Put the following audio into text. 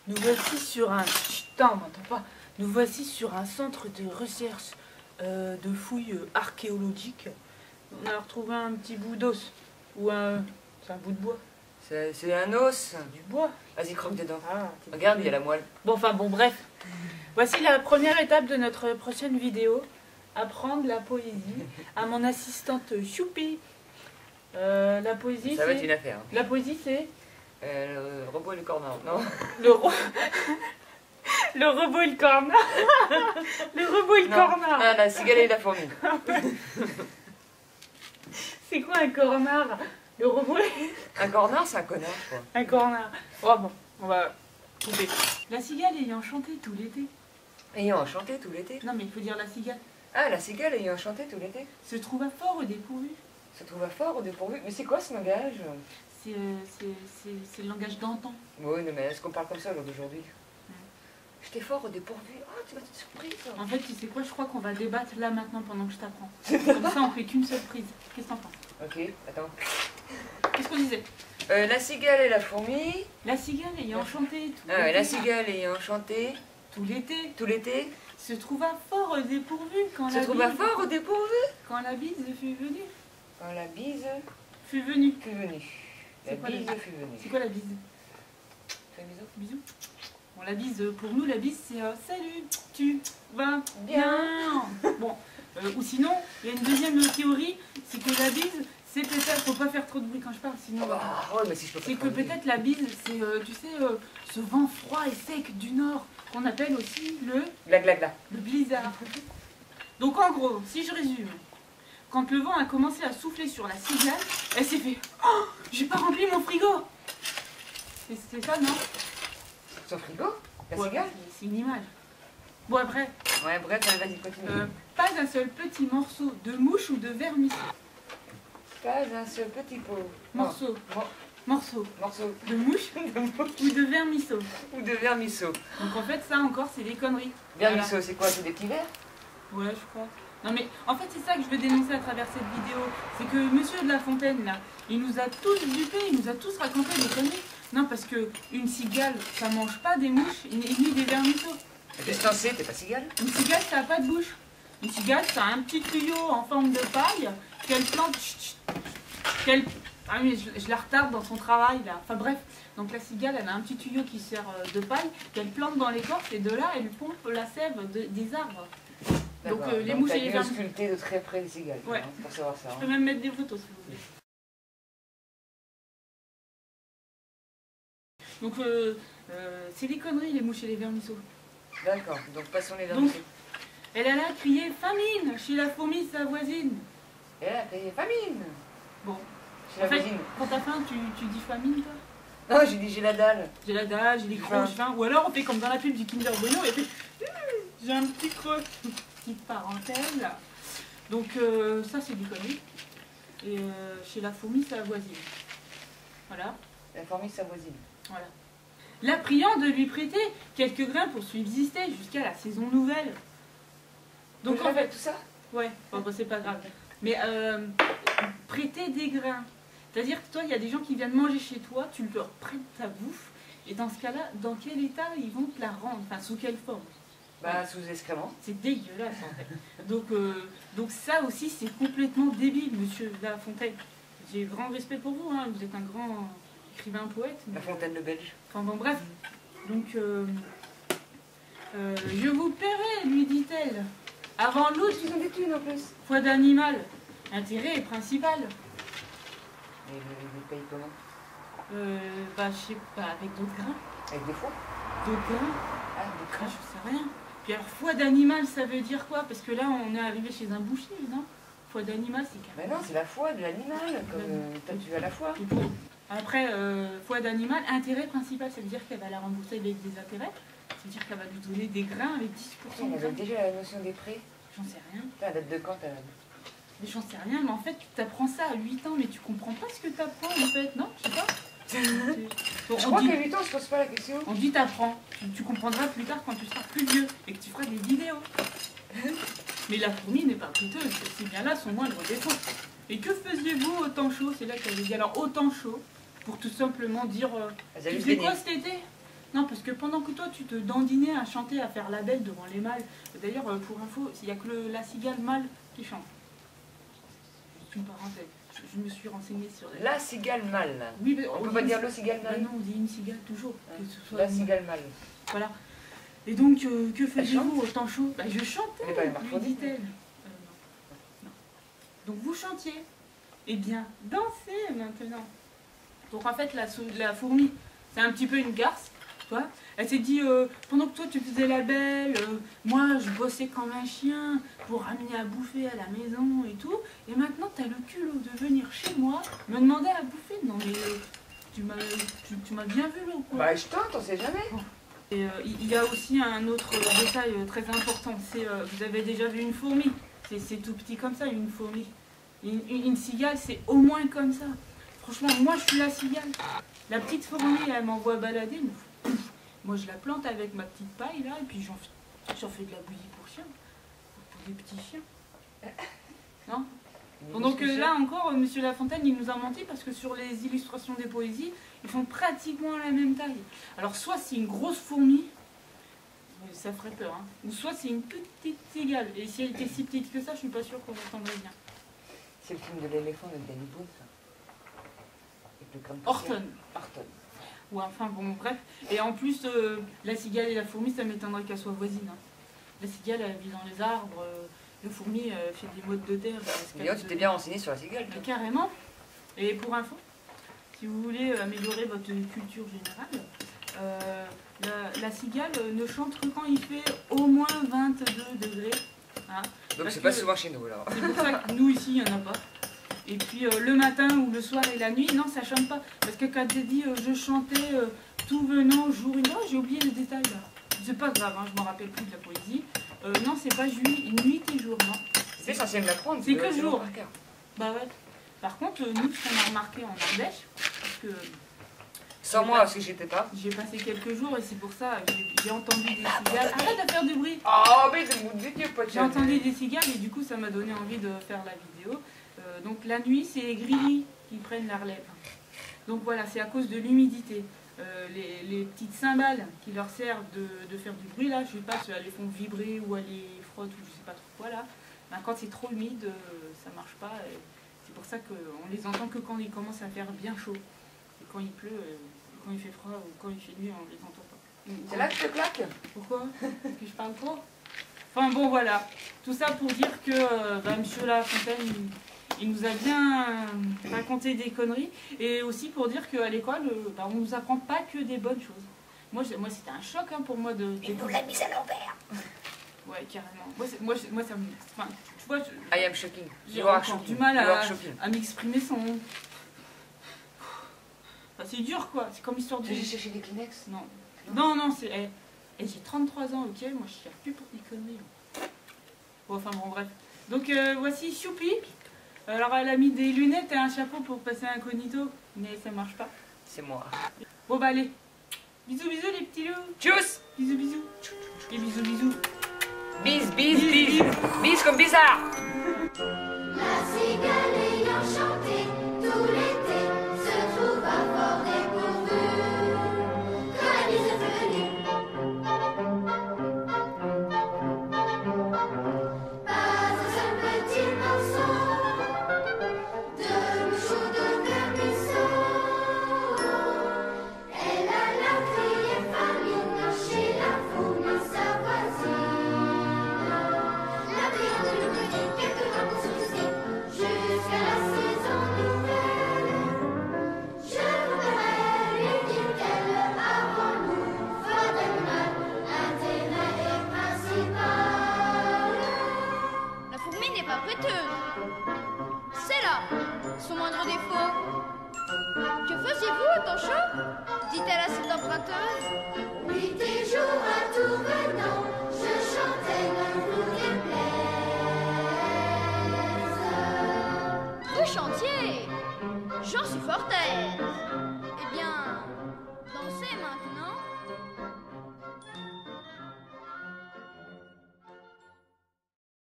Nous voici sur un... Putain, on m'entend pas. Nous voici sur un centre de recherche de fouilles archéologiques. On a retrouvé un petit bout d'os. Ou un... C'est un bout de bois. C'est un os. Du bois. Vas-y, croque dedans. Ah, Regarde, il y a la moelle. Bon, enfin, bon, bref. Voici la première étape de notre prochaine vidéo. Apprendre la poésie à mon assistante Choupi. La poésie, Ça va être une affaire. La poésie, c'est... Le robot et le corner, non? Le robot et le corner. Le robot et le corner. Ah, la cigale et la fourmi. C'est quoi un corner? Le robot et... Un corner, c'est un connard, je crois. Un corner. Oh bon, on va couper. La cigale ayant chanté tout l'été. Ayant chanté tout l'été. Non mais il faut dire la cigale. Ah, la cigale ayant chanté tout l'été. Se trouva fort au dépourvu. Se trouva fort au dépourvu. Mais c'est quoi ce langage? C'est le langage d'antan. Oui, non, mais est-ce qu'on parle comme ça d'aujourd'hui? J'étais fort au dépourvu. Ah, tu m'as été surprise. En fait, tu sais quoi, je crois qu'on va débattre là maintenant pendant que je t'apprends. Comme ça, on fait qu'une seule prise. Qu'est-ce que t'en penses? Ok, attends. Qu'est-ce qu'on disait? La cigale et la fourmi. La cigale ayant chanté tout Ah ouais, l'été. la cigale ayant chanté Tout l'été. tout l'été. Se trouva fort au dépourvu quand Se la trouva bise... fort au dépourvu. Quand la bise fut venue. Quand la bise Fut venue. fut venue. La C'est quoi la bise bise? fut venue. C'est quoi la bise? Fais un bisou. Bisous. Bon, la bise, pour nous, la bise, c'est salut, tu vas Bien. bien. Bon, ou sinon, il y a une deuxième théorie, c'est que la bise, c'est peut-être, faut pas faire trop de bruit quand je parle, sinon. Ah, ouais, mais si je peux pas C'est que prendre le peut-être la bise, c'est, tu sais, ce vent froid et sec du nord, qu'on appelle aussi Gla gla gla. le blizzard. Donc en gros, si je résume, quand le vent a commencé à souffler sur la cigale, elle s'est fait « Oh, j'ai pas rempli mon frigo !» C'est ça, non? Son frigo? La Ouais, cigale? c'est une image. Bon, après, Ouais, bref, vas-y, continue. pas un seul petit morceau de mouche ou de vermisseau. Pas un seul petit pot. Morceau. Morceau Morceau de mouche ou de vermisseau. ou de vermisseau. Donc en fait, ça encore, c'est des conneries. Vermisseau, c'est quoi? C'est des petits verres? Ouais, je crois. Non mais en fait, c'est ça que je veux dénoncer à travers cette vidéo. C'est que Monsieur de La Fontaine, là, il nous a tous dupés, il nous a tous raconté des conneries. Non, parce que une cigale, ça mange pas des mouches ni des vermisseaux. Qu'est-ce que t'en sais? T'es pas cigale? Une cigale, ça a pas de bouche. Une cigale, ça a un petit tuyau en forme de paille qu'elle plante. Qu'elle... Ah oui, je la retarde dans son travail là. Enfin bref, donc la cigale, elle a un petit tuyau qui sert de paille qu'elle plante dans l'écorce et de là, elle pompe la sève des arbres. Donc les mouches et les vermisseaux. Sculpté de très près les cigales. Ouais. Hein, pour savoir ça. Je peux même mettre des photos si vous voulez. Donc c'est des conneries les mouches et les vermisseaux. D'accord, donc passons les Donc, vermisseaux. elle a crié famine chez la fourmi sa voisine. Et là, t'as famine. Bon, Chez la en fait, voisine. quand t'as faim, tu dis famine toi? Non, j'ai dit j'ai la dalle. J'ai la dalle, j'ai des crocs, j'ai faim. Ou alors on fait comme dans la pub du Kinder Bueno et fait j'ai un petit creux. Petite parenthèse. Donc ça c'est du connerie. Et chez la fourmi sa voisine. Voilà. La fourmi, sa voisine. Voilà. La priant de lui prêter quelques grains pour subsister jusqu'à la saison nouvelle. Donc en fait, tout ça? ouais, bon, c'est pas grave. Mais prêter des grains. C'est-à-dire que toi, il y a des gens qui viennent manger chez toi, tu leur prêtes ta bouffe, et dans ce cas-là, dans quel état ils vont te la rendre? Enfin, sous quelle forme? Bah, sous excrément. C'est dégueulasse en fait. Donc ça aussi, c'est complètement débile, monsieur La Fontaine. J'ai grand respect pour vous, hein. Vous êtes un grand écrivain poète. Mais... La Fontaine le Belge. Enfin bon, bref. Donc, je vous paierai, lui dit-elle. Avant l'autre, Ils ont des thunes en plus. foi d'animal. Intérêt principal. Et le paye comment? Bah, je sais pas, avec d'autres grains. Avec des faux? D'autres grains? Ah, des Ah, crânes. je sais rien. Puis alors, foi d'animal, ça veut dire quoi? Parce que là, on est arrivé chez un boucher, non? Foi d'animal, c'est Mais carrément... non, c'est la foi de l'animal. Comme toi, tu vas à la foi. Et pour- Après, foi d'animal, intérêt principal, ça veut dire qu'elle va la rembourser avec des intérêts. Ça veut dire qu'elle va nous donner des grains avec 10% On de avait grains. déjà la notion des prêts. J'en sais rien. Putain, date de quand t'as... Mais j'en sais rien, mais en fait, tu t'apprends ça à 8 ans, mais tu comprends pas ce que t'apprends en fait, non? Je sais pas. Bon, Je on crois dit, qu'à 8 ans, je pose pas la question. on dit t'apprends. Tu comprendras plus tard quand tu seras plus vieux et que tu feras des vidéos. Mais la fourmi n'est pas coûteuse, c'est bien là son moindre défaut. Et que faisiez-vous au temps chaud? C'est là qu'elle avait dit. Alors, au temps chaud, pour tout simplement dire Elle a tu juste fais baigné. quoi cet été? Non, parce que pendant que toi tu te dandinais à chanter, à faire la belle devant les mâles, d'ailleurs pour info, il n'y a que la cigale mâle qui chante. C'est une parenthèse, je me suis renseignée sur les... La cigale mâle. Oui, mais On peut pas dire le cigale mâle. Non, on dit une cigale toujours. Que ce soit La cigale mâle. Voilà. Et donc, que faisiez-vous au temps chaud? Je chantais, Elle est pas lui hermaphrodite. dit-elle. Non. Donc vous chantiez. Eh bien, dansez maintenant. Donc en fait, la fourmi, c'est un petit peu une garce, tu vois. Elle s'est dit, pendant que toi tu faisais la belle, moi je bossais comme un chien pour ramener à bouffer à la maison et tout. Et maintenant tu as le culot de venir chez moi, me demander à bouffer. Non mais tu m'as bien vu là ou quoi? Bah je tente, on sait jamais. Et il y a aussi un autre détail très important, c'est, vous avez déjà vu une fourmi, c'est tout petit comme ça, une fourmi. Une cigale, c'est au moins comme ça. Franchement, moi je suis la cigale. La petite fourmi, elle m'envoie balader. Moi je la plante avec ma petite paille là, et puis j'en fais de la bouillie pour chiens. Pour des petits chiens. Non? Donc là encore, Monsieur Lafontaine, il nous a menti parce que sur les illustrations des poésies, ils font pratiquement la même taille. Alors soit c'est une grosse fourmi, ça ferait peur, hein, ou soit c'est une petite cigale. Et si elle était si petite que ça, je suis pas sûre qu'on entendrait bien. C'est le film de l'éléphant de Danny Boone, ça. Avec le crâne Orton. Orton. Ou enfin bon, bref. Et en plus, la cigale et la fourmi, ça m'étonnerait qu'elles soient voisines. Hein. La cigale, elle vit dans les arbres. La fourmi fait des mottes de terre. D'ailleurs, tu t'es bien renseigné sur la cigale. Mais carrément. Et pour info, si vous voulez améliorer votre culture générale, la cigale ne chante que quand il fait au moins 22 degrés. Hein, donc c'est pas souvent chez nous alors. C'est pour ça que nous ici, il n'y en a pas. Et puis le matin ou le soir et la nuit, non, ça chante pas. Parce que quand j'ai dit je chantais tout venant jour et nuit, oh, j'ai oublié le détail là. C'est pas grave, hein, je me rappelle plus de la poésie. Non, c'est pas nuit et jour, non. C'est essentiel de l'apprendre. C'est que jour. Bah ouais. Par contre, nous, ce qu'on a remarqué en Ardèche, parce que... Sans moi, parce que j'étais pas. J'ai passé quelques jours et c'est pour ça j'ai entendu des cigales. Arrête de faire du bruit. Oh, mais de pas de J'ai entendu des cigales et du coup, ça m'a donné envie de faire la vidéo. Donc la nuit, c'est les grilles qui prennent la relève. Donc voilà, c'est à cause de l'humidité. Les petites cymbales qui leur servent de faire du bruit, là, je sais pas si elles les font vibrer ou elles les frottent ou je sais pas trop quoi là. Ben, quand c'est trop humide, ça marche pas. C'est pour ça qu'on les entend que quand il commence à faire bien chaud. Et quand il pleut, quand il fait froid ou quand il fait nuit, on les entend pas. C'est là que je te claque. Pourquoi? Parce que je parle trop. Enfin bon, voilà. Tout ça pour dire que Monsieur Lafontaine, il nous a bien raconté des conneries. Et aussi pour dire qu'à l'école, on ne nous apprend pas que des bonnes choses. Moi c'était un choc hein, pour moi de... Il nous l'a mise à l'envers. Ouais, carrément. Moi, ça me... Enfin, tu vois, I am shocking. J'ai encore du mal à m'exprimer sans... Enfin, c'est dur, quoi. C'est comme histoire de... J'ai cherché des Kleenex. Non, c'est... Et j'ai 33 ans, ok. Moi, je ne cherche plus pour des conneries. Bon, enfin, bon, bref. Donc, voici Choupi. Alors, elle a mis des lunettes et un chapeau pour passer incognito. Mais ça marche pas. C'est moi. Bon, bah, allez. Bisous, bisous, les petits loups. Tchuss. Bisous, bisous. Et bisous, bisous. Bis comme bizarre. La cigale ayant chanté tout l'été se trouva fort dépourvue quand la bise est venue. Pas un seul petit morceau de mouche ou de vermisseau. Elle alla crier famine chez la fourmi sa voisine. La brillante lui donnait quelques grains pour se tousser jusqu'à la saison nouvelle. Je voudrais lui dire qu'elle, avant nous, faudrait le mal, l'intérêt est principal. La fourmi n'est pas prêteuse. C'est là son moindre défaut. Que faisiez-vous au temps chaud? Dit-elle à cette emprunteuse. Nuit et jour à tout venant, je chantais ne vous déplaise. Vous chantiez. J'en suis fort aise.